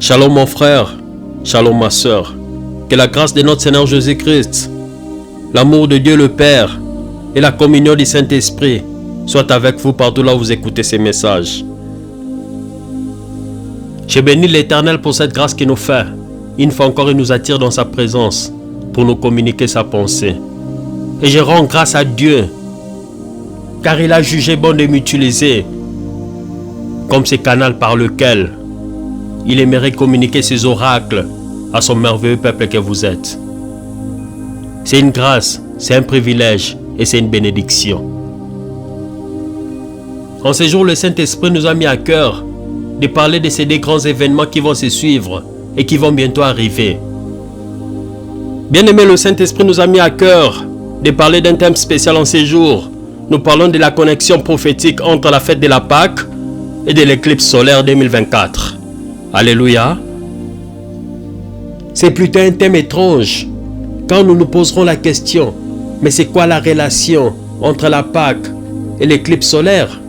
Shalom mon frère, shalom ma sœur. Que la grâce de notre Seigneur Jésus-Christ, l'amour de Dieu le Père et la communion du Saint-Esprit soient avec vous partout là où vous écoutez ces messages. Je bénis l'Éternel pour cette grâce qu'il nous fait. Une fois encore, il nous attire dans sa présence pour nous communiquer sa pensée. Et je rends grâce à Dieu car il a jugé bon de m'utiliser comme ce canal par lequel il aimerait communiquer ses oracles à son merveilleux peuple que vous êtes. C'est une grâce, c'est un privilège et c'est une bénédiction. En ce jour, le Saint-Esprit nous a mis à cœur de parler de ces deux grands événements qui vont se suivre et qui vont bientôt arriver. Bien-aimé, le Saint-Esprit nous a mis à cœur de parler d'un thème spécial en ces jours. Nous parlons de la connexion prophétique entre la fête de la Pâque et de l'éclipse solaire 2024. Alléluia. C'est plutôt un thème étrange quand nous nous poserons la question, mais c'est quoi la relation entre la Pâque et l'éclipse solaire?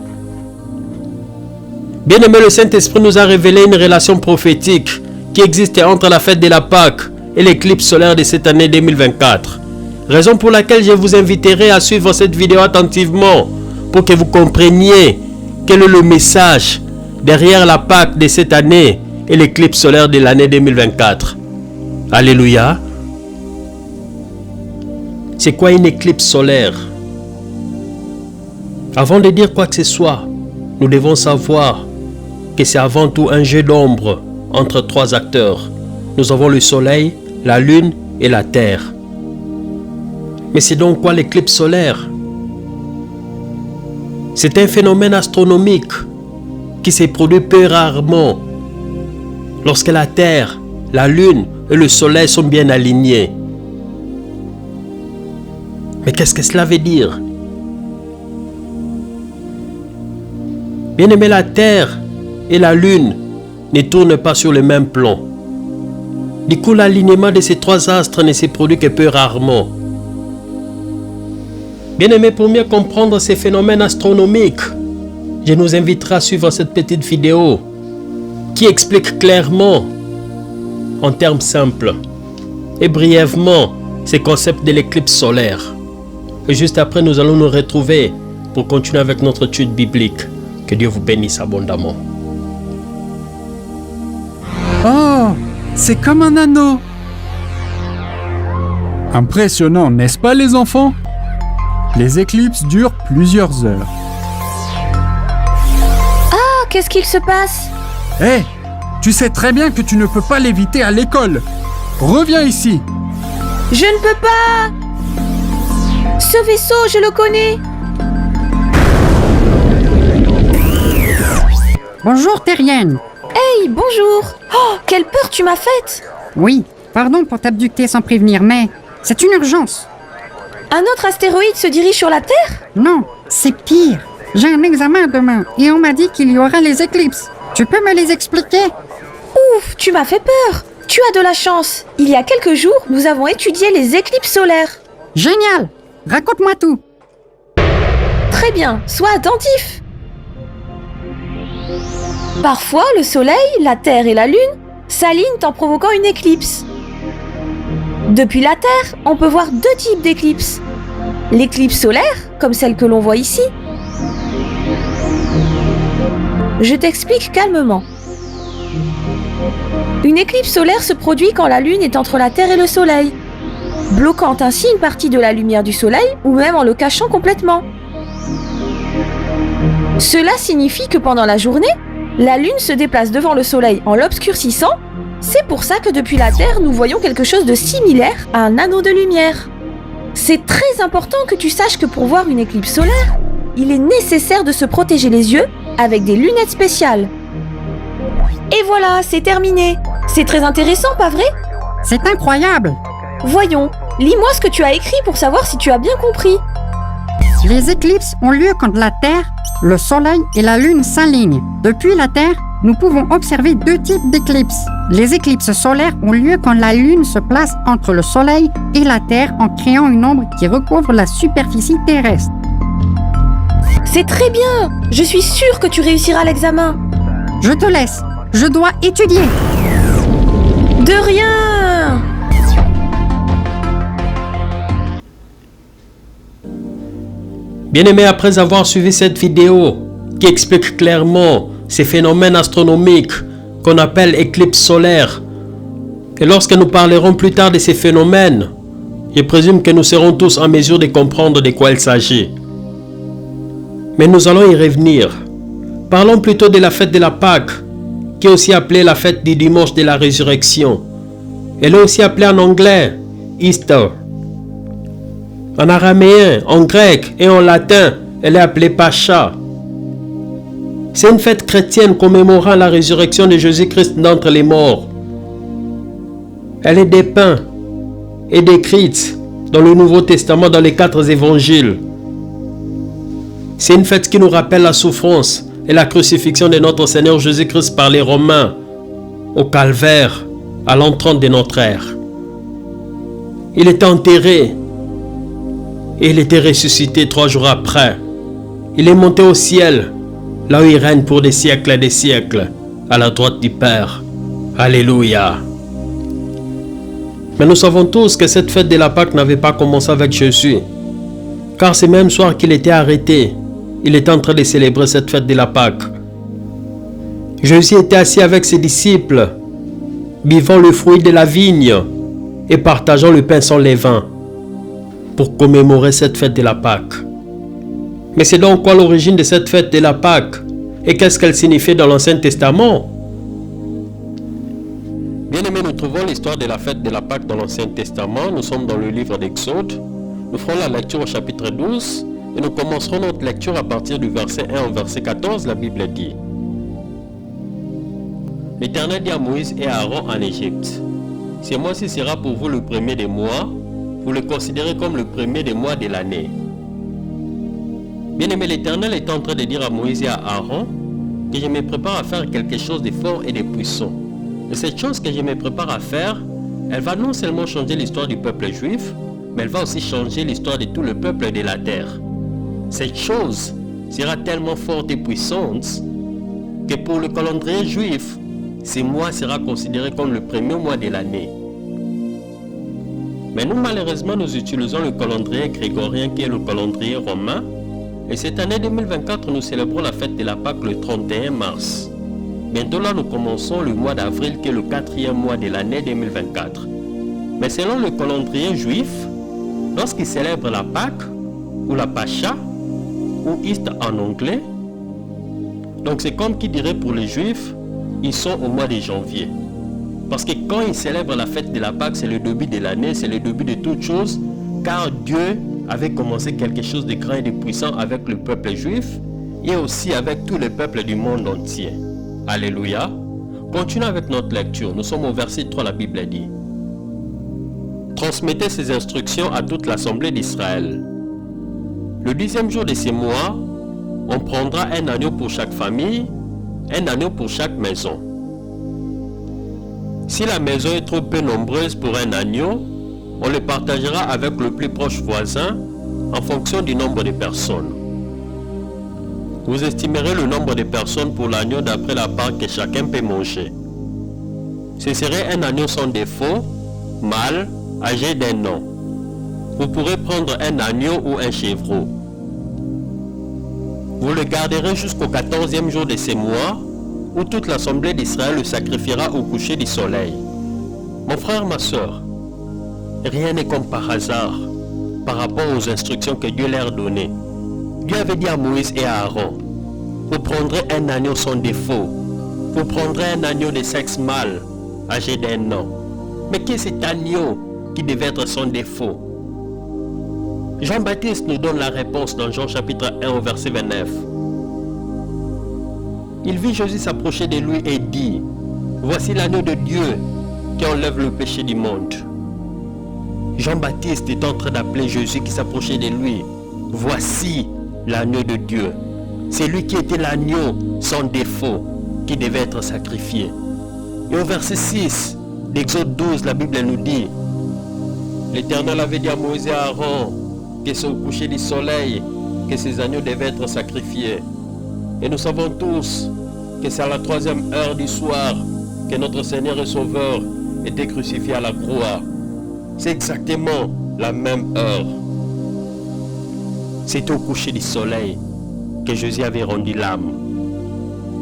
Bien-aimé, le Saint-Esprit nous a révélé une relation prophétique qui existe entre la fête de la Pâque et l'éclipse solaire de cette année 2024. Raison pour laquelle je vous inviterai à suivre cette vidéo attentivement pour que vous compreniez quel est le message derrière la Pâque de cette année et l'éclipse solaire de l'année 2024. Alléluia. C'est quoi une éclipse solaire? Avant de dire quoi que ce soit, nous devons savoir que c'est avant tout un jeu d'ombre entre trois acteurs. Nous avons le soleil, la lune et la terre. Mais c'est donc quoi l'éclipse solaire? C'est un phénomène astronomique qui se produit peu rarement lorsque la terre, la lune et le soleil sont bien alignés. Mais qu'est-ce que cela veut dire? Bien-aimé, la terre et la lune ne tournent pas sur le même plan. Du coup, l'alignement de ces trois astres ne se produit que peu rarement. Bien-aimé, pour mieux comprendre ces phénomènes astronomiques, je nous inviterai à suivre cette petite vidéo qui explique clairement, en termes simples et brièvement, ces concepts de l'éclipse solaire. Et juste après, nous allons nous retrouver pour continuer avec notre étude biblique. Que Dieu vous bénisse abondamment. Oh, c'est comme un anneau. Impressionnant, n'est-ce pas les enfants? Les éclipses durent plusieurs heures. Ah, qu'est-ce qu'il se passe? Hé, tu sais très bien que tu ne peux pas l'éviter à l'école. Reviens ici. Je ne peux pas! Ce vaisseau, je le connais! Bonjour Terrienne. Hey, bonjour! Oh, quelle peur tu m'as faite! Oui, pardon pour t'abducter sans prévenir, mais c'est une urgence. Un autre astéroïde se dirige sur la Terre? Non, c'est pire. J'ai un examen demain et on m'a dit qu'il y aura les éclipses. Tu peux me les expliquer? Ouf, tu m'as fait peur! Tu as de la chance! Il y a quelques jours, nous avons étudié les éclipses solaires. Génial! Raconte-moi tout. Très bien, sois attentif! Parfois, le Soleil, la Terre et la Lune s'alignent en provoquant une éclipse. Depuis la Terre, on peut voir deux types d'éclipses. L'éclipse solaire, comme celle que l'on voit ici. Je t'explique calmement. Une éclipse solaire se produit quand la Lune est entre la Terre et le Soleil, bloquant ainsi une partie de la lumière du Soleil ou même en le cachant complètement. Cela signifie que pendant la journée, la Lune se déplace devant le Soleil en l'obscurcissant. C'est pour ça que depuis la Terre, nous voyons quelque chose de similaire à un anneau de lumière. C'est très important que tu saches que pour voir une éclipse solaire, il est nécessaire de se protéger les yeux avec des lunettes spéciales. Et voilà, c'est terminé. C'est très intéressant, pas vrai? C'est incroyable. Voyons, lis-moi ce que tu as écrit pour savoir si tu as bien compris. Les éclipses ont lieu quand la Terre, le Soleil et la Lune s'alignent. Depuis la Terre, nous pouvons observer deux types d'éclipses. Les éclipses solaires ont lieu quand la Lune se place entre le Soleil et la Terre en créant une ombre qui recouvre la superficie terrestre. C'est très bien! Je suis sûre que tu réussiras l'examen. Je te laisse. Je dois étudier. De rien! Bien-aimés, après avoir suivi cette vidéo qui explique clairement ces phénomènes astronomiques qu'on appelle éclipses solaires, et lorsque nous parlerons plus tard de ces phénomènes, je présume que nous serons tous en mesure de comprendre de quoi il s'agit. Mais nous allons y revenir. Parlons plutôt de la fête de la Pâque, qui est aussi appelée la fête du dimanche de la résurrection. Elle est aussi appelée en anglais Easter. En araméen, en grec et en latin, elle est appelée Pacha. C'est une fête chrétienne commémorant la résurrection de Jésus-Christ d'entre les morts. Elle est dépeinte et décrite dans le Nouveau Testament dans les 4 évangiles. C'est une fête qui nous rappelle la souffrance et la crucifixion de notre Seigneur Jésus-Christ par les Romains au calvaire à l'entrée de notre ère. Il était enterré et il était ressuscité 3 jours après. Il est monté au ciel, là où il règne pour des siècles et des siècles, à la droite du Père. Alléluia. Mais nous savons tous que cette fête de la Pâque n'avait pas commencé avec Jésus, car ce même soir qu'il était arrêté, il était en train de célébrer cette fête de la Pâque. Jésus était assis avec ses disciples, buvant le fruit de la vigne et partageant le pain sans levain, pour commémorer cette fête de la Pâque. Mais c'est donc quoi l'origine de cette fête de la Pâque et qu'est-ce qu'elle signifiait dans l'Ancien Testament? Bien-aimés, nous trouvons l'histoire de la fête de la Pâque dans l'Ancien Testament. Nous sommes dans le livre d'Exode. Nous ferons la lecture au chapitre 12 et nous commencerons notre lecture à partir du verset 1 au verset 14. La Bible dit: L'Éternel dit à Moïse et à Aaron en Égypte: Ce mois-ci sera pour vous le premier des mois. Vous le considérez comme le premier des mois de l'année. Bien-aimé, l'Éternel est en train de dire à Moïse et à Aaron que je me prépare à faire quelque chose de fort et de puissant. Et cette chose que je me prépare à faire, elle va non seulement changer l'histoire du peuple juif, mais elle va aussi changer l'histoire de tout le peuple de la terre. Cette chose sera tellement forte et puissante que pour le calendrier juif, ce mois sera considéré comme le premier mois de l'année. Mais nous, malheureusement, nous utilisons le calendrier grégorien qui est le calendrier romain. Et cette année 2024, nous célébrons la fête de la Pâque le 31 mars. Bientôt là, nous commençons le mois d'avril qui est le 4e mois de l'année 2024. Mais selon le calendrier juif, lorsqu'ils célèbrent la Pâque, ou la Pacha, ou Easter en anglais, donc c'est comme qui dirait pour les juifs, ils sont au mois de janvier. Parce que quand ils célèbrent la fête de la Pâque, c'est le début de l'année, c'est le début de toute chose, car Dieu avait commencé quelque chose de grand et de puissant avec le peuple juif et aussi avec tous les peuples du monde entier. Alléluia. Continuons avec notre lecture. Nous sommes au verset 3, la Bible dit: Transmettez ces instructions à toute l'assemblée d'Israël. Le 10e jour de ces mois, on prendra un agneau pour chaque famille, un agneau pour chaque maison. Si la maison est trop peu nombreuse pour un agneau, on le partagera avec le plus proche voisin en fonction du nombre de personnes. Vous estimerez le nombre de personnes pour l'agneau d'après la part que chacun peut manger. Ce serait un agneau sans défaut, mâle, âgé d'1 an. Vous pourrez prendre un agneau ou un chevreau. Vous le garderez jusqu'au 14e jour de ces mois, où toute l'assemblée d'Israël le sacrifiera au coucher du soleil. Mon frère, ma soeur, rien n'est comme par hasard par rapport aux instructions que Dieu leur donnait. Dieu avait dit à Moïse et à Aaron: vous prendrez un agneau sans défaut, vous prendrez un agneau de sexe mâle, âgé d'1 an. Mais qu'est-ce cet agneau qui devait être sans défaut? Jean-Baptiste nous donne la réponse dans Jean chapitre 1 au verset 29. Il vit Jésus s'approcher de lui et dit: voici l'agneau de Dieu qui enlève le péché du monde. Jean-Baptiste est en train d'appeler Jésus qui s'approchait de lui: voici l'agneau de Dieu. C'est lui qui était l'agneau sans défaut qui devait être sacrifié. Et au verset 6 d'Exode 12, la Bible nous dit: l'Éternel avait dit à Moïse et à Aaron que c'est au coucher du soleil que ces agneaux devaient être sacrifiés. Et nous savons tous que c'est à la 3e heure du soir que notre Seigneur et Sauveur était crucifié à la croix, c'est exactement la même heure. C'est au coucher du soleil que Jésus avait rendu l'âme.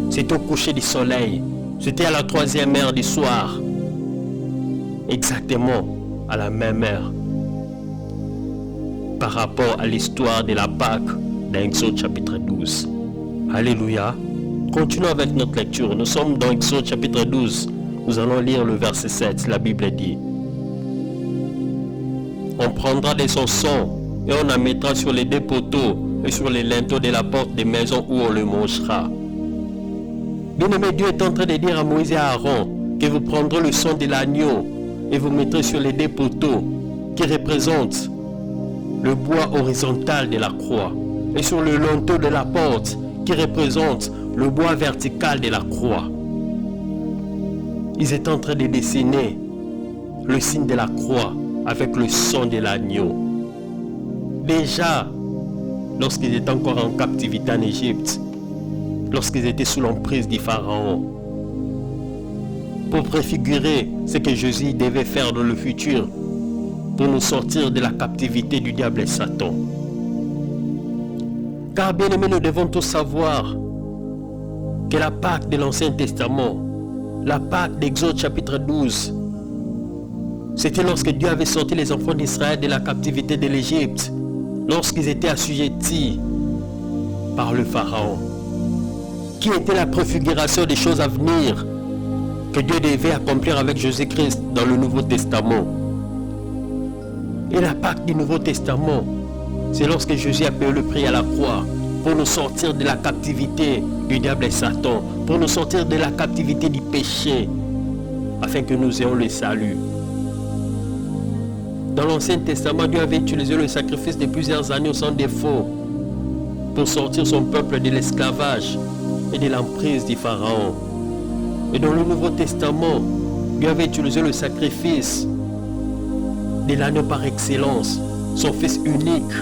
C'est au coucher du soleil. C'était à la 3e heure du soir. Exactement à la même heure. Par rapport à l'histoire de la Pâque dans Exode chapitre 12. Alléluia. Continuons avec notre lecture. Nous sommes dans Exode chapitre 12. Nous allons lire le verset 7. La Bible dit: On prendra de son sang et on en mettra sur les deux poteaux et sur les linteaux de la porte des maisons où on le mangera. Bien-aimé, Dieu est en train de dire à Moïse et à Aaron que vous prendrez le sang de l'agneau et vous mettrez sur les deux poteaux qui représentent le bois horizontal de la croix et sur le linteau de la porte qui représente le bois vertical de la croix. Ils étaient en train de dessiner le signe de la croix avec le sang de l'agneau. Déjà, lorsqu'ils étaient encore en captivité en Égypte, lorsqu'ils étaient sous l'emprise du Pharaon, pour préfigurer ce que Jésus devait faire dans le futur pour nous sortir de la captivité du diable et Satan. Car bien aimés, nous devons tous savoir que la Pâque de l'Ancien Testament, la Pâque d'Exode chapitre 12, c'était lorsque Dieu avait sorti les enfants d'Israël de la captivité de l'Égypte, lorsqu'ils étaient assujettis par le Pharaon, qui était la préfiguration des choses à venir que Dieu devait accomplir avec Jésus-Christ dans le Nouveau Testament. Et la Pâque du Nouveau Testament, c'est lorsque Jésus a payé le prix à la croix pour nous sortir de la captivité du diable et Satan, pour nous sortir de la captivité du péché, afin que nous ayons le salut. Dans l'Ancien Testament, Dieu avait utilisé le sacrifice de plusieurs agneaux sans défaut pour sortir son peuple de l'esclavage et de l'emprise du Pharaon. Et dans le Nouveau Testament, Dieu avait utilisé le sacrifice de l'agneau par excellence, son Fils unique,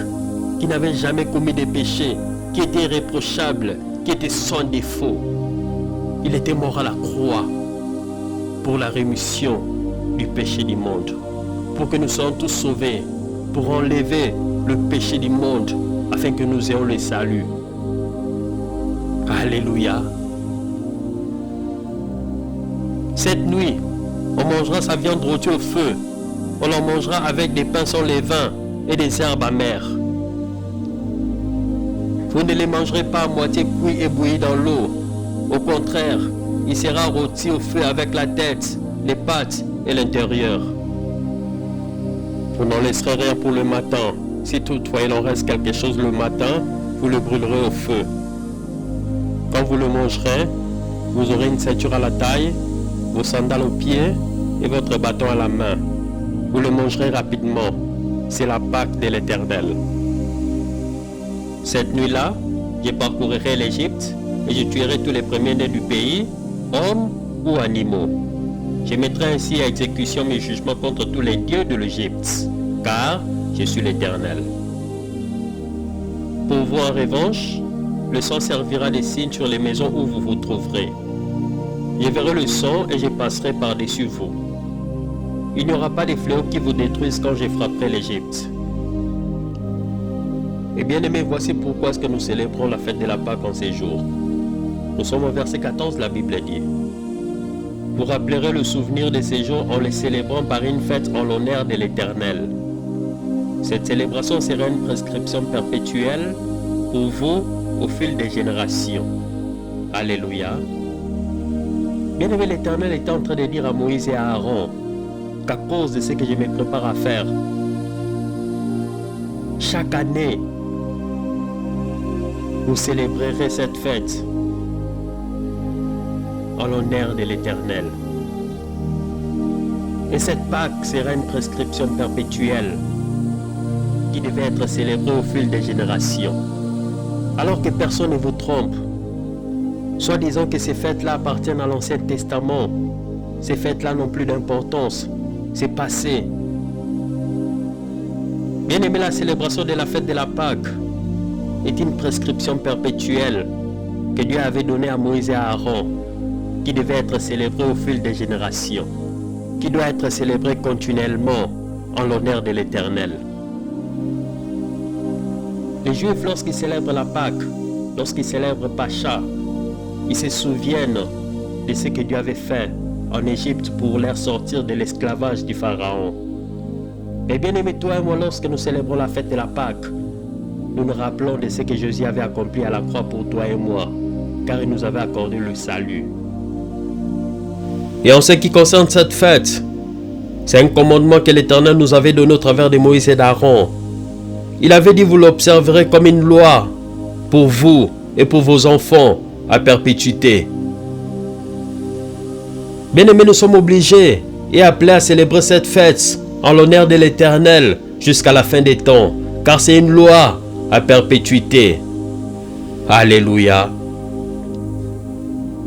qui n'avait jamais commis de péché, qui était irréprochable, qui était sans défaut. Il était mort à la croix pour la rémission du péché du monde, pour que nous soyons tous sauvés, pour enlever le péché du monde, afin que nous ayons le salut. Alléluia. Cette nuit, on mangera sa viande rôtie au feu. On en mangera avec des pains sans levain et des herbes amères. Vous ne les mangerez pas à moitié cuits et bouillis dans l'eau. Au contraire, il sera rôti au feu avec la tête, les pattes et l'intérieur. Vous n'en laisserez rien pour le matin. Si toutefois il en reste quelque chose le matin, vous le brûlerez au feu. Quand vous le mangerez, vous aurez une ceinture à la taille, vos sandales aux pieds et votre bâton à la main. Vous le mangerez rapidement. C'est la Pâque de l'Éternel. Cette nuit-là, je parcourrai l'Égypte et je tuerai tous les premiers-nés du pays, hommes ou animaux. Je mettrai ainsi à exécution mes jugements contre tous les dieux de l'Égypte, car je suis l'Éternel. Pour vous en revanche, le sang servira de signe sur les maisons où vous vous trouverez. Je verrai le sang et je passerai par-dessus vous. Il n'y aura pas de fléaux qui vous détruisent quand je frapperai l'Égypte. Et bien aimés, voici pourquoi est-ce que nous célébrons la fête de la Pâque en ces jours. Nous sommes au verset 14, la Bible dit: Vous rappellerez le souvenir de ces jours en les célébrant par une fête en l'honneur de l'Éternel. Cette célébration sera une prescription perpétuelle pour vous au fil des générations. Alléluia. Bien aimé, l'Éternel était en train de dire à Moïse et à Aaron qu'à cause de ce que je me prépare à faire, chaque année, vous célébrerez cette fête en l'honneur de l'Éternel. Et cette Pâque sera une prescription perpétuelle qui devait être célébrée au fil des générations. Alors que personne ne vous trompe, soit disant que ces fêtes-là appartiennent à l'Ancien Testament, ces fêtes-là n'ont plus d'importance, c'est passé. Bien aimé, la célébration de la fête de la Pâque est une prescription perpétuelle que Dieu avait donnée à Moïse et à Aaron, qui devait être célébrée au fil des générations, qui doit être célébré continuellement en l'honneur de l'Éternel. Les Juifs, lorsqu'ils célèbrent la Pâque, lorsqu'ils célèbrent Pacha, ils se souviennent de ce que Dieu avait fait en Égypte pour les sortir de l'esclavage du Pharaon. Et bien aimé, toi et moi, lorsque nous célébrons la fête de la Pâque, nous nous rappelons de ce que Jésus avait accompli à la croix pour toi et moi, car il nous avait accordé le salut. Et en ce qui concerne cette fête, c'est un commandement que l'Éternel nous avait donné au travers de Moïse et d'Aaron. Il avait dit, vous l'observerez comme une loi pour vous et pour vos enfants à perpétuité. Bien-aimés, nous sommes obligés et appelés à célébrer cette fête en l'honneur de l'Éternel jusqu'à la fin des temps, car c'est une loi à perpétuité. Alléluia.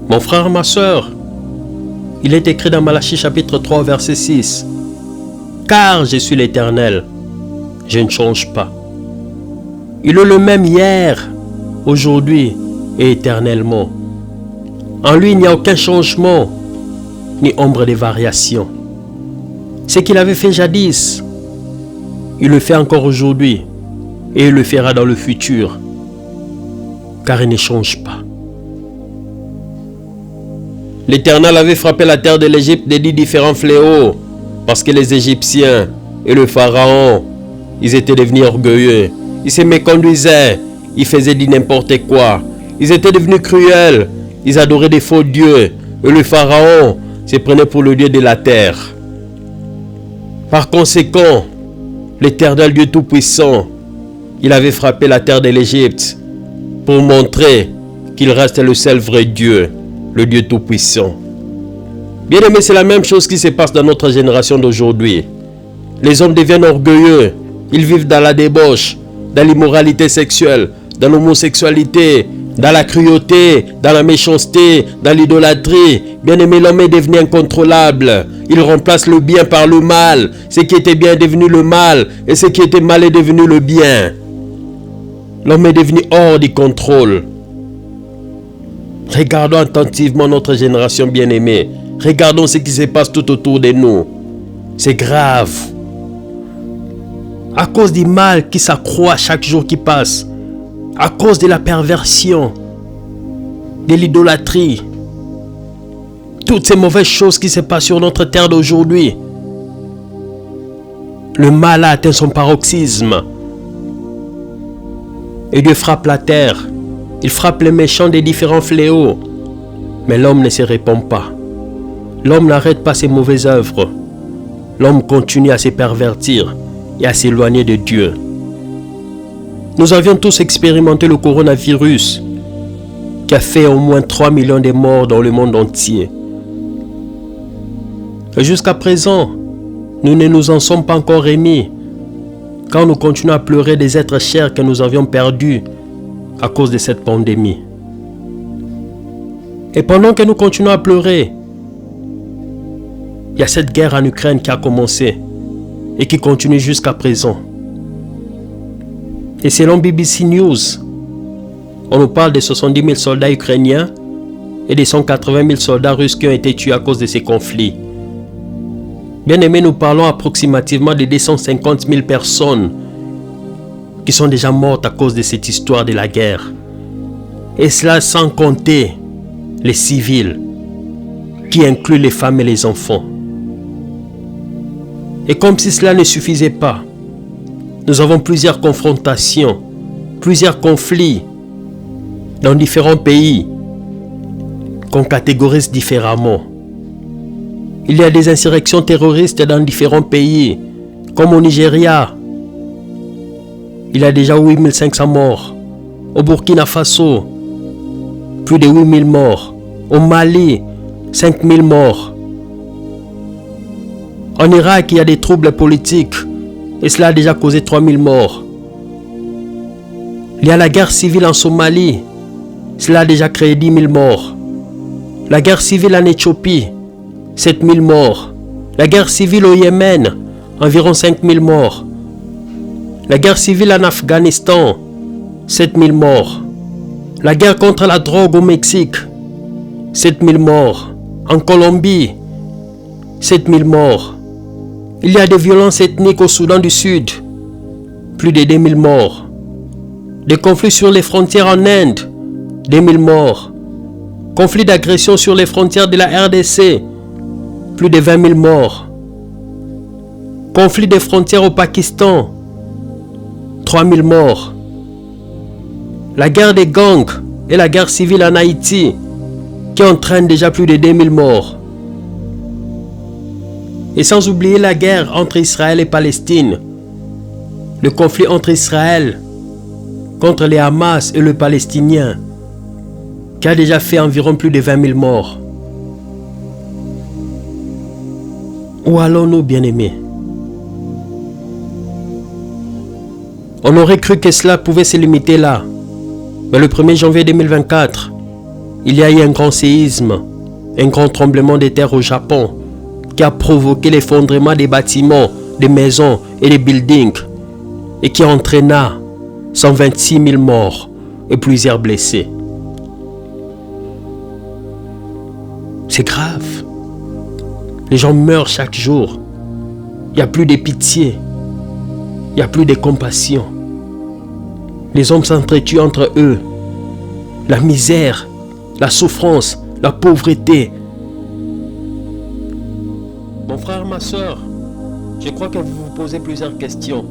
Mon frère, ma soeur, il est écrit dans Malachie chapitre 3 verset 6. Car je suis l'Éternel, je ne change pas. Il est le même hier, aujourd'hui et éternellement. En lui, il n'y a aucun changement, ni ombre de variation. Ce qu'il avait fait jadis, il le fait encore aujourd'hui, et il le fera dans le futur, car il ne change pas. L'Éternel avait frappé la terre de l'Égypte de 10 différents fléaux, parce que les Égyptiens et le Pharaon, ils étaient devenus orgueilleux. Ils se méconduisaient, ils faisaient du n'importe quoi. Ils étaient devenus cruels, ils adoraient des faux dieux. Et le Pharaon se prenait pour le Dieu de la terre. Par conséquent, l'Éternel Dieu Tout-Puissant, il avait frappé la terre de l'Égypte pour montrer qu'il reste le seul vrai Dieu, le Dieu Tout-Puissant. Bien aimé, c'est la même chose qui se passe dans notre génération d'aujourd'hui. Les hommes deviennent orgueilleux, ils vivent dans la débauche, dans l'immoralité sexuelle, dans l'homosexualité, dans la cruauté, dans la méchanceté, dans l'idolâtrie. Bien aimé, l'homme est devenu incontrôlable. Il remplace le bien par le mal. Ce qui était bien est devenu le mal, et ce qui était mal est devenu le bien. L'homme est devenu hors du contrôle. Regardons attentivement notre génération bien-aimée. Regardons ce qui se passe tout autour de nous. C'est grave. À cause du mal qui s'accroît chaque jour qui passe, à cause de la perversion, de l'idolâtrie, toutes ces mauvaises choses qui se passent sur notre terre d'aujourd'hui, le mal a atteint son paroxysme. Et Dieu frappe la terre, il frappe les méchants des différents fléaux, mais l'homme ne se répand pas. L'homme n'arrête pas ses mauvaises œuvres. L'homme continue à se pervertir et à s'éloigner de Dieu. Nous avions tous expérimenté le coronavirus qui a fait au moins 3 millions de morts dans le monde entier. Et jusqu'à présent, nous ne nous en sommes pas encore remis, quand nous continuons à pleurer des êtres chers que nous avions perdus à cause de cette pandémie. Et pendant que nous continuons à pleurer, il y a cette guerre en Ukraine qui a commencé et qui continue jusqu'à présent. Et selon BBC News, on nous parle de 70 000 soldats ukrainiens et de 180 000 soldats russes qui ont été tués à cause de ces conflits. Bien aimé, nous parlons approximativement de 250 000 personnes qui sont déjà mortes à cause de cette histoire de la guerre. Et cela sans compter les civils, qui incluent les femmes et les enfants. Et comme si cela ne suffisait pas, nous avons plusieurs confrontations, plusieurs conflits dans différents pays qu'on catégorise différemment. Il y a des insurrections terroristes dans différents pays, comme au Nigeria. Il y a déjà 8500 morts. Au Burkina Faso, plus de 8000 morts. Au Mali, 5000 morts. En Irak, il y a des troubles politiques et cela a déjà causé 3000 morts. Il y a la guerre civile en Somalie. Cela a déjà créé 10 000 morts. La guerre civile en Éthiopie, 7 000 morts. La guerre civile au Yémen, environ 5 000 morts. La guerre civile en Afghanistan, 7 000 morts. La guerre contre la drogue au Mexique, 7 000 morts. En Colombie, 7000 morts. Il y a des violences ethniques au Soudan du Sud. Plus de 2000 morts. Des conflits sur les frontières en Inde. 2000 morts. Conflits d'agression sur les frontières de la RDC. Plus de 20 000 morts. Conflit des frontières au Pakistan. 3000 morts. La guerre des gangs et la guerre civile en Haïti qui entraîne déjà plus de 2000 morts. Et sans oublier la guerre entre Israël et Palestine. Le conflit entre Israël contre les Hamas et le Palestinien qui a déjà fait environ plus de 20 000 morts. Où allons-nous, bien-aimés? On aurait cru que cela pouvait se limiter là. Mais le 1er janvier 2024, il y a eu un grand séisme, un grand tremblement de terre au Japon qui a provoqué l'effondrement des bâtiments, des maisons et des buildings et qui entraîna 126 000 morts et plusieurs blessés. C'est grave. Les gens meurent chaque jour. Il n'y a plus de pitié. Il n'y a plus de compassion. Les hommes s'entretuent entre eux. La misère, la souffrance, la pauvreté. Mon frère, ma soeur, je crois que vous vous posez plusieurs questions.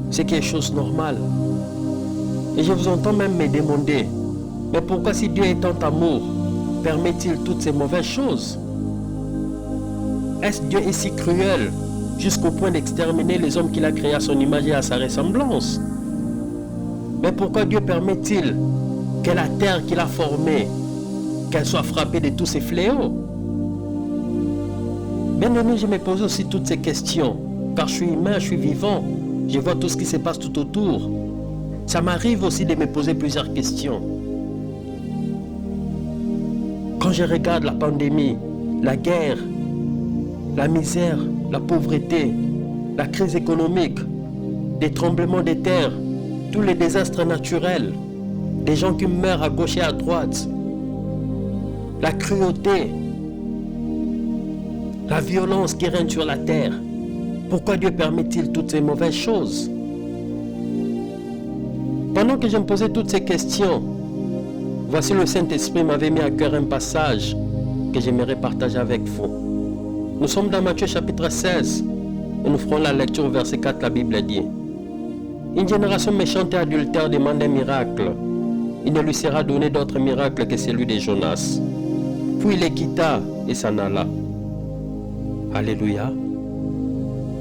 C'est quelque chose de normal. Et je vous entends même me demander, mais pourquoi si Dieu est tant amour, permet-il toutes ces mauvaises choses? Est-ce Dieu est si cruel jusqu'au point d'exterminer les hommes qu'il a créés à son image et à sa ressemblance? Mais pourquoi Dieu permet-il que la terre qu'il a formée, qu'elle soit frappée de tous ces fléaux? Bien aimé, je me pose aussi toutes ces questions, car je suis humain, je suis vivant, je vois tout ce qui se passe tout autour. Ça m'arrive aussi de me poser plusieurs questions. Quand je regarde la pandémie, la guerre, la misère, la pauvreté, la crise économique, des tremblements de terre, tous les désastres naturels, des gens qui meurent à gauche et à droite, la cruauté, la violence qui règne sur la terre. Pourquoi Dieu permet-il toutes ces mauvaises choses? Pendant que je me posais toutes ces questions, voici le Saint-Esprit m'avait mis à cœur un passage que j'aimerais partager avec vous. Nous sommes dans Matthieu chapitre 16 et nous ferons la lecture au verset 4. La Bible dit: une génération méchante et adultère demande un miracle. Il ne lui sera donné d'autre miracle que celui de Jonas. Puis il les quitta et s'en alla. Alléluia.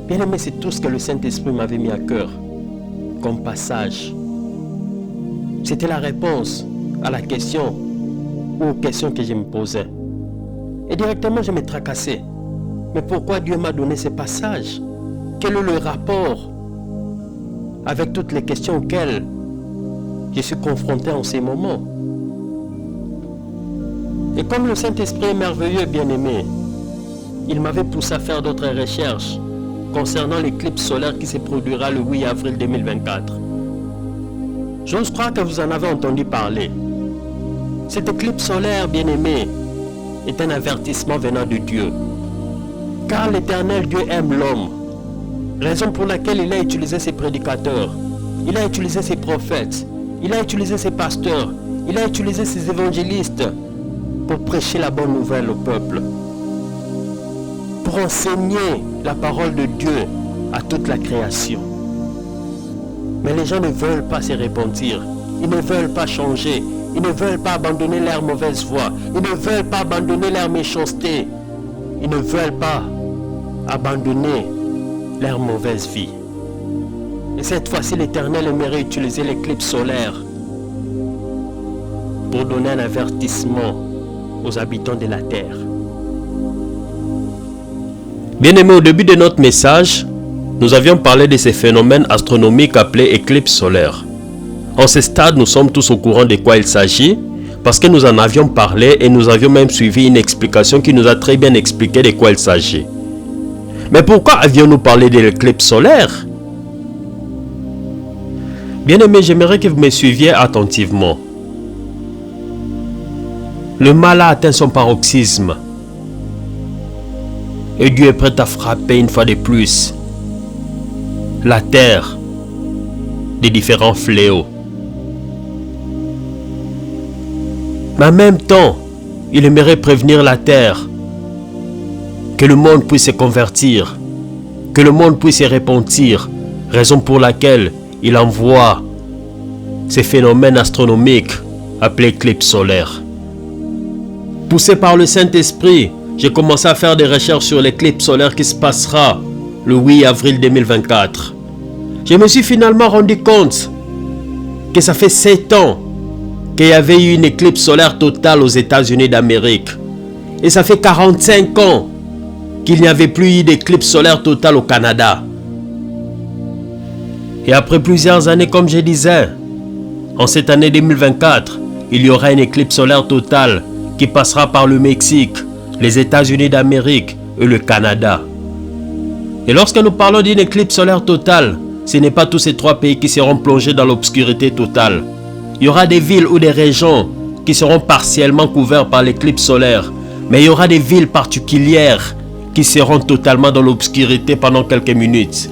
Bien aimé, c'est tout ce que le Saint-Esprit m'avait mis à cœur comme passage. C'était la réponse à la question ou aux questions que je me posais. Et directement je me tracassais. Mais pourquoi Dieu m'a donné ce passage? Quel est le rapport avec toutes les questions auxquelles je suis confronté en ces moments? Et comme le Saint-Esprit est merveilleux, bien-aimé, il m'avait poussé à faire d'autres recherches concernant l'éclipse solaire qui se produira le 8 avril 2024. J'ose croire que vous en avez entendu parler. Cette éclipse solaire, bien-aimé, est un avertissement venant de Dieu. Car l'Éternel Dieu aime l'homme. Raison pour laquelle il a utilisé ses prédicateurs, il a utilisé ses prophètes, il a utilisé ses pasteurs, il a utilisé ses évangélistes pour prêcher la bonne nouvelle au peuple. Pour enseigner la parole de Dieu à toute la création. Mais les gens ne veulent pas se repentir. Ils ne veulent pas changer. Ils ne veulent pas abandonner leur mauvaise voie. Ils ne veulent pas abandonner leur méchanceté. Ils ne veulent pas abandonner leur mauvaise vie. Et cette fois-ci, l'Éternel aimerait utiliser l'éclipse solaire pour donner un avertissement aux habitants de la terre. Bien-aimés, au début de notre message, nous avions parlé de ces phénomènes astronomiques appelés éclipses solaires. En ce stade, nous sommes tous au courant de quoi il s'agit, parce que nous en avions parlé et nous avions même suivi une explication qui nous a très bien expliqué de quoi il s'agit. Mais pourquoi avions-nous parlé de l'éclipse solaire? Bien-aimés, j'aimerais que vous me suiviez attentivement. Le mal a atteint son paroxysme. Et Dieu est prêt à frapper une fois de plus la terre des différents fléaux. Mais en même temps, il aimerait prévenir la terre que le monde puisse se convertir, que le monde puisse se repentir, raison pour laquelle il envoie ces phénomènes astronomiques appelés éclipses solaires. Poussé par le Saint-Esprit, j'ai commencé à faire des recherches sur l'éclipse solaire qui se passera le 8 avril 2024. Je me suis finalement rendu compte que ça fait 7 ans qu'il y avait eu une éclipse solaire totale aux États-Unis d'Amérique. Et ça fait 45 ans qu'il n'y avait plus eu d'éclipse solaire totale au Canada. Et après plusieurs années, comme je disais, en cette année 2024, il y aura une éclipse solaire totale qui passera par le Mexique, les États-Unis d'Amérique et le Canada. Et lorsque nous parlons d'une éclipse solaire totale, ce n'est pas tous ces 3 pays qui seront plongés dans l'obscurité totale. Il y aura des villes ou des régions qui seront partiellement couvertes par l'éclipse solaire, mais il y aura des villes particulières qui seront totalement dans l'obscurité pendant quelques minutes.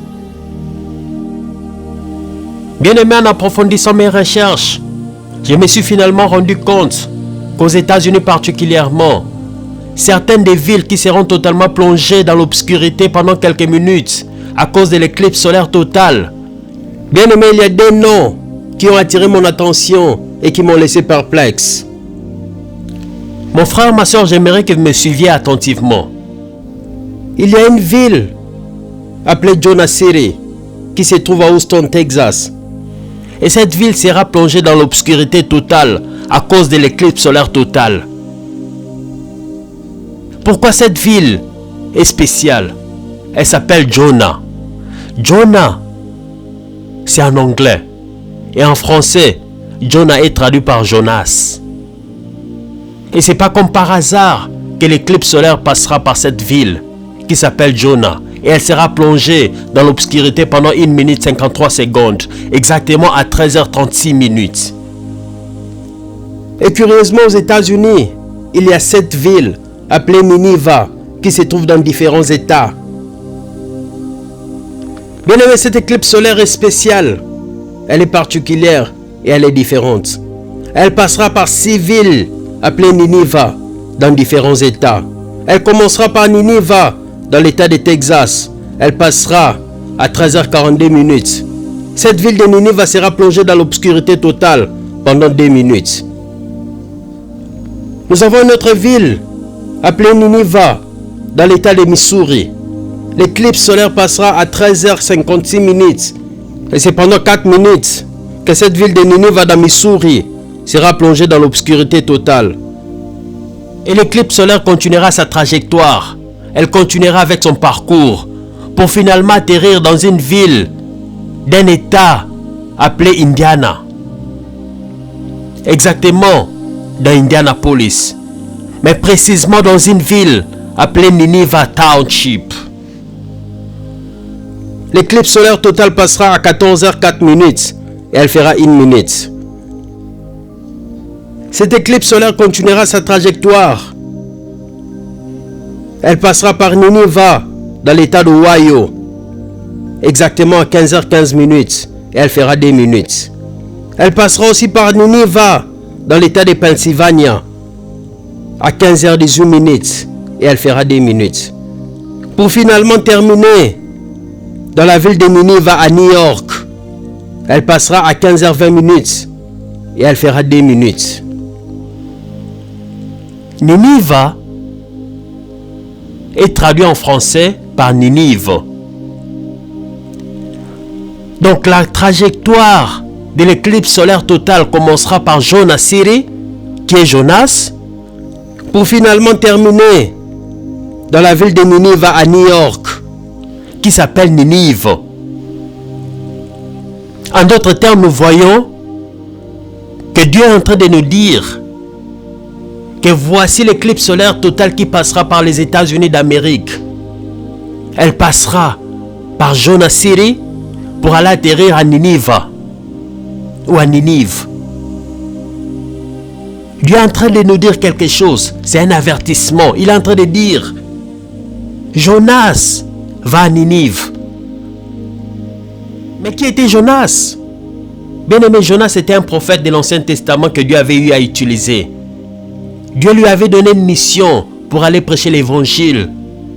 Bien aimé, en approfondissant mes recherches, je me suis finalement rendu compte qu'aux États-Unis particulièrement, certaines des villes qui seront totalement plongées dans l'obscurité pendant quelques minutes à cause de l'éclipse solaire totale. Bien aimé, il y a des noms qui ont attiré mon attention et qui m'ont laissé perplexe. Mon frère, ma soeur, j'aimerais que vous me suiviez attentivement. Il y a une ville appelée Jonas City qui se trouve à Houston, Texas. Et cette ville sera plongée dans l'obscurité totale à cause de l'éclipse solaire totale. Pourquoi cette ville est spéciale? Elle s'appelle Jonah. Jonah, c'est en anglais. Et en français, Jonah est traduit par Jonas. Et c'est pas comme par hasard que l'éclipse solaire passera par cette ville qui s'appelle Jonah. Et elle sera plongée dans l'obscurité pendant 1 minute 53 secondes, exactement à 13h36 minutes. Et curieusement, aux États-Unis, il y a 7 villes appelées Nineveh qui se trouvent dans différents états. Bien aimé, cette éclipse solaire est spéciale. Elle est particulière et elle est différente. Elle passera par 6 villes appelées Nineveh dans différents états. Elle commencera par Nineveh dans l'état de Texas. Elle passera à 13h42 minutes. Cette ville de Nineveh sera plongée dans l'obscurité totale pendant 2 minutes. Nous avons une autre ville appelée Nineveh dans l'état de Missouri. L'éclipse solaire passera à 13h56 minutes. Et c'est pendant 4 minutes que cette ville de Nineveh dans Missouri sera plongée dans l'obscurité totale. Et l'éclipse solaire continuera sa trajectoire. Elle continuera avec son parcours pour finalement atterrir dans une ville d'un état appelé Indiana. Exactement dans Indianapolis. Mais précisément dans une ville appelée Nineveh Township. L'éclipse solaire totale passera à 14h04 minutes et elle fera 1 minute. Cette éclipse solaire continuera sa trajectoire. Elle passera par Nineveh dans l'état d'Ohio, exactement à 15h15 minutes et elle fera 2 minutes. Elle passera aussi par Nineveh dans l'état de Pennsylvania à 15h18 minutes et elle fera 2 minutes. Pour finalement terminer dans la ville de Nineveh à New York, elle passera à 15h20 minutes et elle fera 2 minutes. Nineveh est traduit en français par Ninive. Donc la trajectoire de l'éclipse solaire totale commencera par Jonas City, qui est Jonas, pour finalement terminer dans la ville de Nineveh à New York, qui s'appelle Ninive. En d'autres termes, nous voyons que Dieu est en train de nous dire que voici l'éclipse solaire totale qui passera par les États-Unis d'Amérique. Elle passera par Jonas City pour aller atterrir à Ninive ou à Ninive. Dieu est en train de nous dire quelque chose. C'est un avertissement. Il est en train de dire Jonas va à Ninive. Mais qui était Jonas? Bien aimé, Jonas était un prophète de l'Ancien Testament que Dieu avait eu à utiliser. Dieu lui avait donné une mission pour aller prêcher l'évangile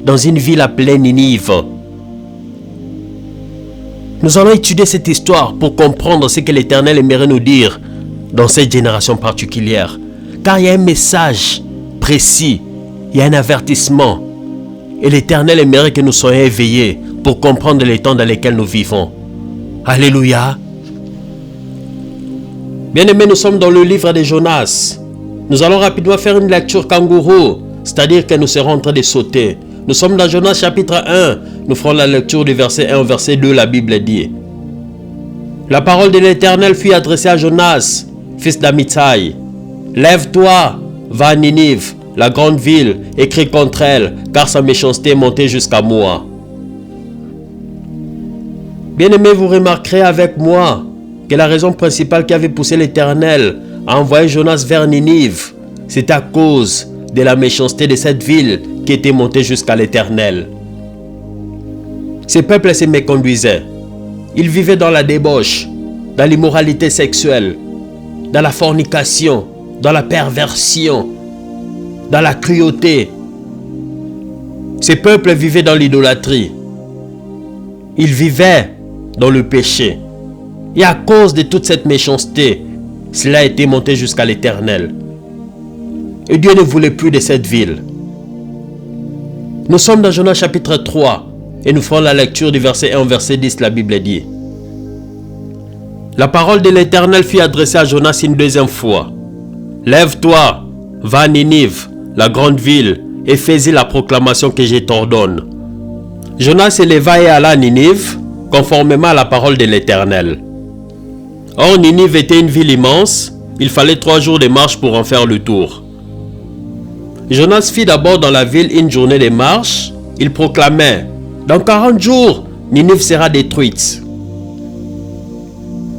dans une ville appelée Ninive. Nous allons étudier cette histoire pour comprendre ce que l'Éternel aimerait nous dire dans cette génération particulière. Car il y a un message précis, il y a un avertissement. Et l'Éternel aimerait que nous soyons éveillés pour comprendre les temps dans lesquels nous vivons. Alléluia. Bien-aimés, nous sommes dans le livre de Jonas. Nous allons rapidement faire une lecture kangourou, c'est-à-dire que nous serons en train de sauter. Nous sommes dans Jonas chapitre 1. Nous ferons la lecture du verset 1 au verset 2, la Bible dit. La parole de l'Éternel fut adressée à Jonas, fils d'Amittai. Lève-toi, va à Ninive, la grande ville, et crie contre elle, car sa méchanceté est montée jusqu'à moi. Bien-aimés, vous remarquerez avec moi que la raison principale qui avait poussé l'Éternel à envoyer Jonas vers Ninive, c'est à cause de la méchanceté de cette ville qui était montée jusqu'à l'Éternel. Ce peuple se méconduisait. Ils vivaient dans la débauche, dans l'immoralité sexuelle, dans la fornication, dans la perversion, dans la cruauté. Ces peuples vivaient dans l'idolâtrie. Ils vivaient dans le péché. Et à cause de toute cette méchanceté, cela a été monté jusqu'à l'Éternel. Et Dieu ne voulait plus de cette ville. Nous sommes dans Jonas chapitre 3 et nous ferons la lecture du verset 1 au verset 10, la Bible dit. La parole de l'Éternel fut adressée à Jonas une deuxième fois. Lève-toi, va à Ninive, la grande ville, et fais-y la proclamation que je t'ordonne. Jonas se leva et alla à Ninive, conformément à la parole de l'Éternel. Or, Ninive était une ville immense, il fallait 3 jours de marche pour en faire le tour. Jonas fit d'abord dans la ville une journée de marche, il proclamait, dans 40 jours, Ninive sera détruite.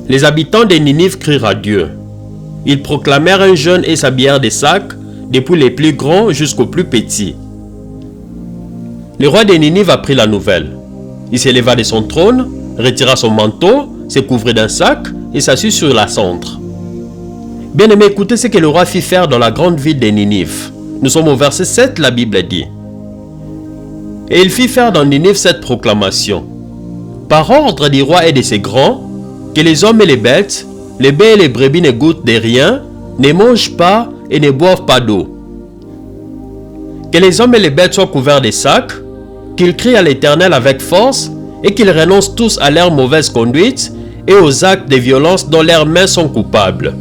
Les habitants de Ninive crurent à Dieu. Ils proclamèrent un jeûne et s'habillèrent des sacs, depuis les plus grands jusqu'aux plus petits. Le roi de Ninive apprit la nouvelle. Il s'éleva de son trône, retira son manteau, se couvrit d'un sac et s'assit sur la cendre. Bien-aimés, écoutez ce que le roi fit faire dans la grande ville de Ninive. Nous sommes au verset 7, la Bible dit. Et il fit faire dans Ninive cette proclamation. Par ordre du roi et de ses grands, que les hommes et les bêtes, les bœufs et les brebis ne goûtent de rien, ne mangent pas et ne boivent pas d'eau. Que les hommes et les bêtes soient couverts de sacs, qu'ils crient à l'Éternel avec force et qu'ils renoncent tous à leur mauvaise conduite et aux actes de violence dont leurs mains sont coupables.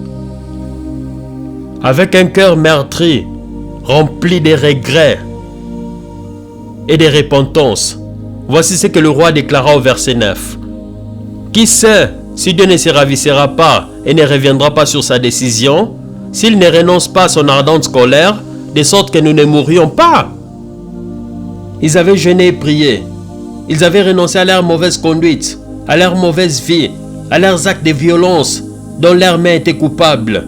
Avec un cœur meurtri, rempli de regrets et de repentance, voici ce que le roi déclara au verset 9. Qui sait si Dieu ne se ravissera pas et ne reviendra pas sur sa décision, s'il ne renonce pas à son ardente colère, de sorte que nous ne mourions pas. Ils avaient jeûné et prié. Ils avaient renoncé à leur mauvaise conduite, à leur mauvaise vie, à leurs actes de violence dont leurs mains étaient coupables.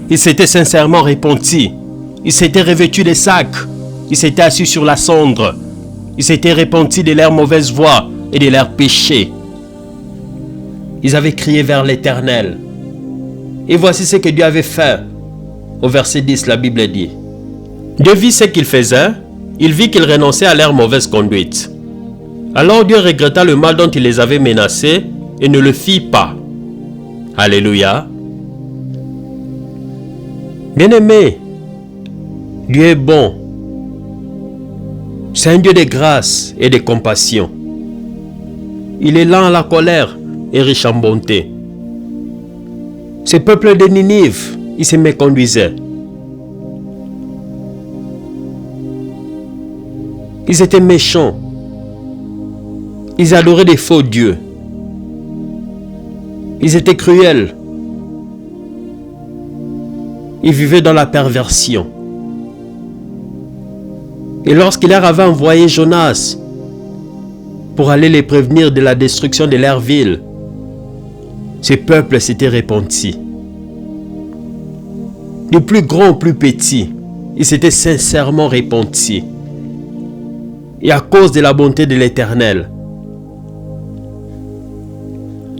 Ils s'étaient sincèrement repentis. Ils s'étaient revêtus de sacs. Ils s'étaient assis sur la cendre. Ils s'étaient repentis de leur mauvaise voie et de leurs péchés. Ils avaient crié vers l'Éternel. Et voici ce que Dieu avait fait. Au verset 10, la Bible dit. Dieu vit ce qu'ils faisaient. Il vit qu'ils renonçaient à leur mauvaise conduite. Alors Dieu regretta le mal dont il les avait menacés et ne le fit pas. Alléluia. Bien-aimés, Dieu est bon. C'est un Dieu de grâce et de compassion. Il est lent à la colère et riche en bonté. Ce peuple de Ninive, il se méconduisait. Ils étaient méchants. Ils adoraient des faux dieux. Ils étaient cruels. Ils vivaient dans la perversion. Et lorsqu'il leur avait envoyé Jonas pour aller les prévenir de la destruction de leur ville, ce peuple s'était repenti. Du plus grand au plus petit, ils s'étaient sincèrement repentis. et à cause de la bonté de l'Éternel.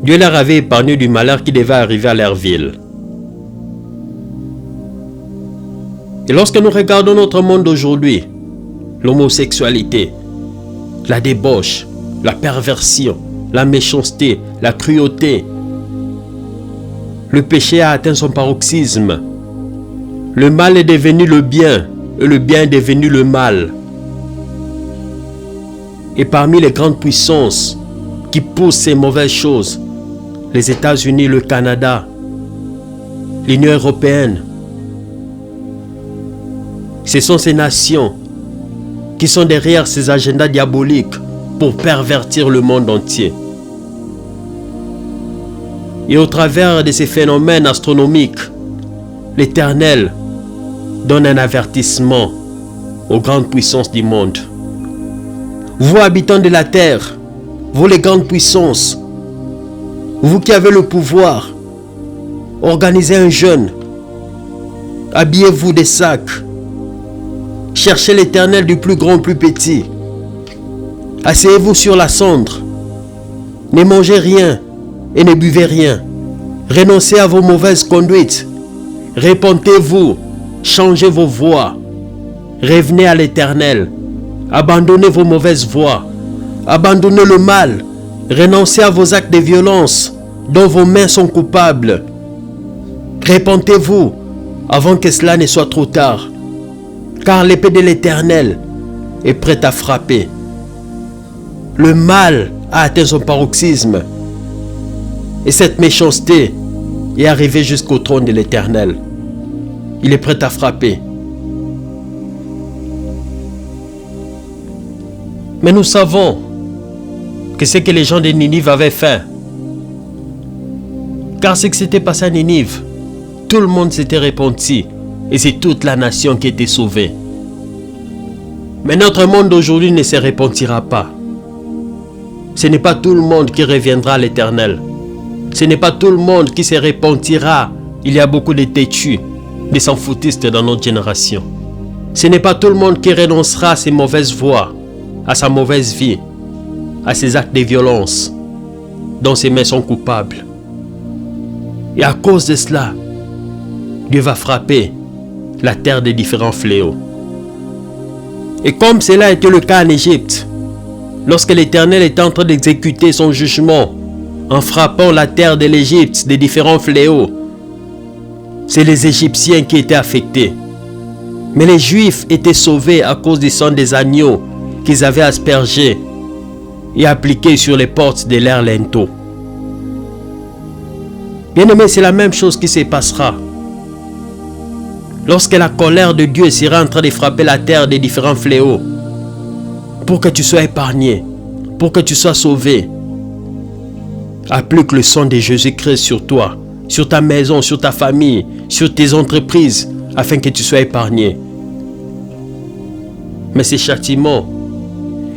Dieu leur avait épargné du malheur qui devait arriver à leur ville. Et lorsque nous regardons notre monde d'aujourd'hui, l'homosexualité, la débauche, la perversion, la méchanceté, la cruauté, le péché a atteint son paroxysme. Le mal est devenu le bien et le bien est devenu le mal. Et parmi les grandes puissances qui poussent ces mauvaises choses, les États-Unis, le Canada, l'Union européenne, ce sont ces nations qui sont derrière ces agendas diaboliques pour pervertir le monde entier. Et au travers de ces phénomènes astronomiques, l'Éternel donne un avertissement aux grandes puissances du monde. Vous, habitants de la terre, vous les grandes puissances, vous qui avez le pouvoir, organisez un jeûne, habillez-vous des sacs, cherchez l'Éternel du plus grand au plus petit, asseyez-vous sur la cendre, ne mangez rien et ne buvez rien, renoncez à vos mauvaises conduites, repentez-vous, changez vos voies, revenez à l'Éternel, abandonnez vos mauvaises voies, abandonnez le mal, renoncez à vos actes de violence dont vos mains sont coupables. Repentez-vous avant que cela ne soit trop tard, car l'épée de l'Éternel est prête à frapper. Le mal a atteint son paroxysme et cette méchanceté est arrivée jusqu'au trône de l'Éternel. Il est prêt à frapper. Mais nous savons que ce que les gens de Ninive avaient fait, car ce qui s'était passé à Ninive, tout le monde s'était repenti et c'est toute la nation qui était sauvée. Mais notre monde d'aujourd'hui ne se repentira pas. Ce n'est pas tout le monde qui reviendra à l'Éternel. Ce n'est pas tout le monde qui se repentira. Il y a beaucoup de têtus, de s'en-foutistes dans notre génération. Ce n'est pas tout le monde qui renoncera à ses mauvaises voies, à sa mauvaise vie, à ses actes de violence, dont ses mains sont coupables. Et à cause de cela, Dieu va frapper la terre de différents fléaux. Et comme cela a été le cas en Égypte, lorsque l'Éternel était en train d'exécuter son jugement en frappant la terre de l'Égypte de différents fléaux, c'est les Égyptiens qui étaient affectés. Mais les Juifs étaient sauvés à cause du sang des agneaux qu'ils avaient aspergés et appliqués sur les portes de leurs linteaux. Bien-aimés, c'est la même chose qui se passera. Lorsque la colère de Dieu sera en train de frapper la terre des différents fléaux, pour que tu sois épargné, pour que tu sois sauvé, applique le sang de Jésus-Christ sur toi, sur ta maison, sur ta famille, sur tes entreprises, afin que tu sois épargné. Mais ces châtiments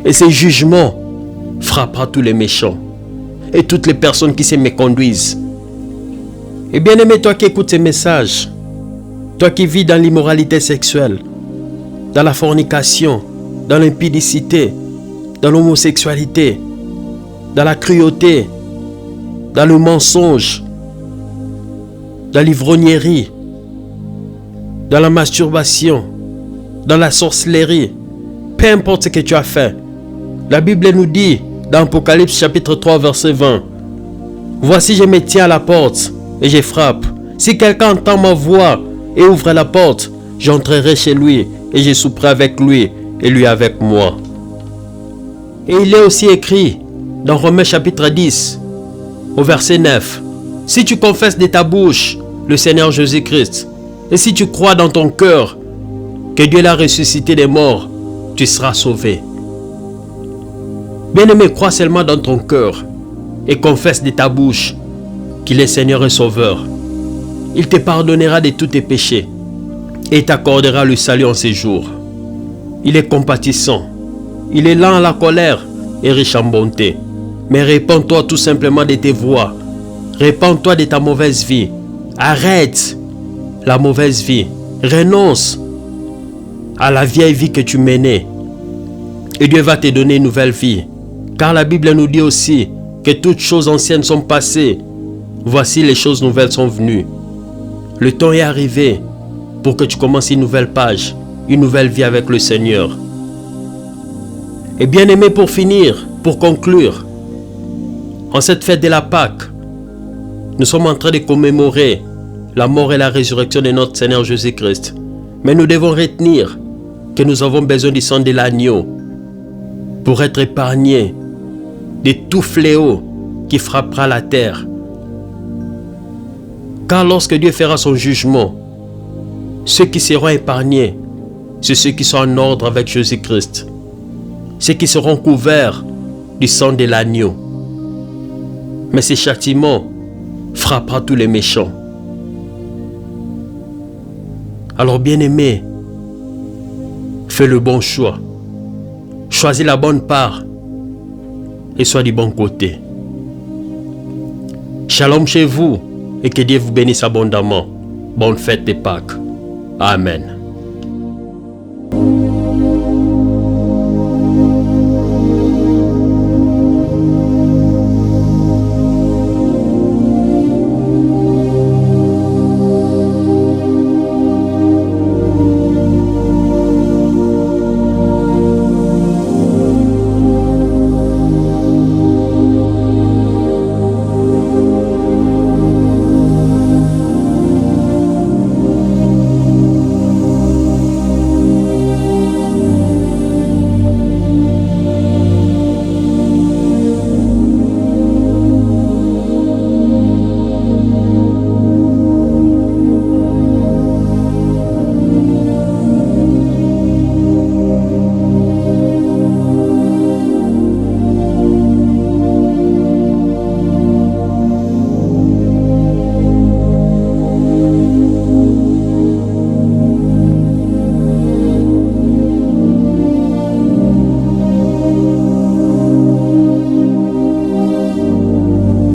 et ces jugements frappera tous les méchants et toutes les personnes qui se méconduisent. Et bien aimé, toi qui écoutes ces messages, toi qui vis dans l'immoralité sexuelle, dans la fornication, dans l'impudicité, dans l'homosexualité, dans la cruauté, dans le mensonge, dans l'ivrognerie, dans la masturbation, dans la sorcellerie, peu importe ce que tu as fait. La Bible nous dit dans Apocalypse chapitre 3 verset 20, « Voici je me tiens à la porte et je frappe. Si quelqu'un entend ma voix et ouvre la porte, j'entrerai chez lui et je souperai avec lui et lui avec moi. » Et il est aussi écrit dans Romains chapitre 10 au verset 9, « Si tu confesses de ta bouche le Seigneur Jésus-Christ et si tu crois dans ton cœur que Dieu l'a ressuscité des morts, tu seras sauvé. » Bien-aimé, crois seulement dans ton cœur et confesse de ta bouche qu'il est Seigneur et Sauveur. Il te pardonnera de tous tes péchés et t'accordera le salut en ces jours. Il est compatissant, il est lent à la colère et riche en bonté. Mais répands-toi tout simplement de tes voies. Répands-toi de ta mauvaise vie. Arrête la mauvaise vie. Renonce à la vieille vie que tu menais. Et Dieu va te donner une nouvelle vie. Car la Bible nous dit aussi que toutes choses anciennes sont passées. Voici les choses nouvelles sont venues. Le temps est arrivé pour que tu commences une nouvelle page, une nouvelle vie avec le Seigneur. Et bien aimé, pour finir, pour conclure, en cette fête de la Pâque, nous sommes en train de commémorer la mort et la résurrection de notre Seigneur Jésus-Christ. Mais nous devons retenir que nous avons besoin du sang de l'agneau pour être épargnés de tout fléau qui frappera la terre. Car lorsque Dieu fera son jugement, ceux qui seront épargnés, c'est ceux qui sont en ordre avec Jésus-Christ. Ceux qui seront couverts du sang de l'agneau. Mais ce châtiment frappera tous les méchants. Alors bien-aimé, fais le bon choix. Choisis la bonne part et sois du bon côté. Shalom chez vous et que Dieu vous bénisse abondamment. Bonne fête de Pâques. Amen.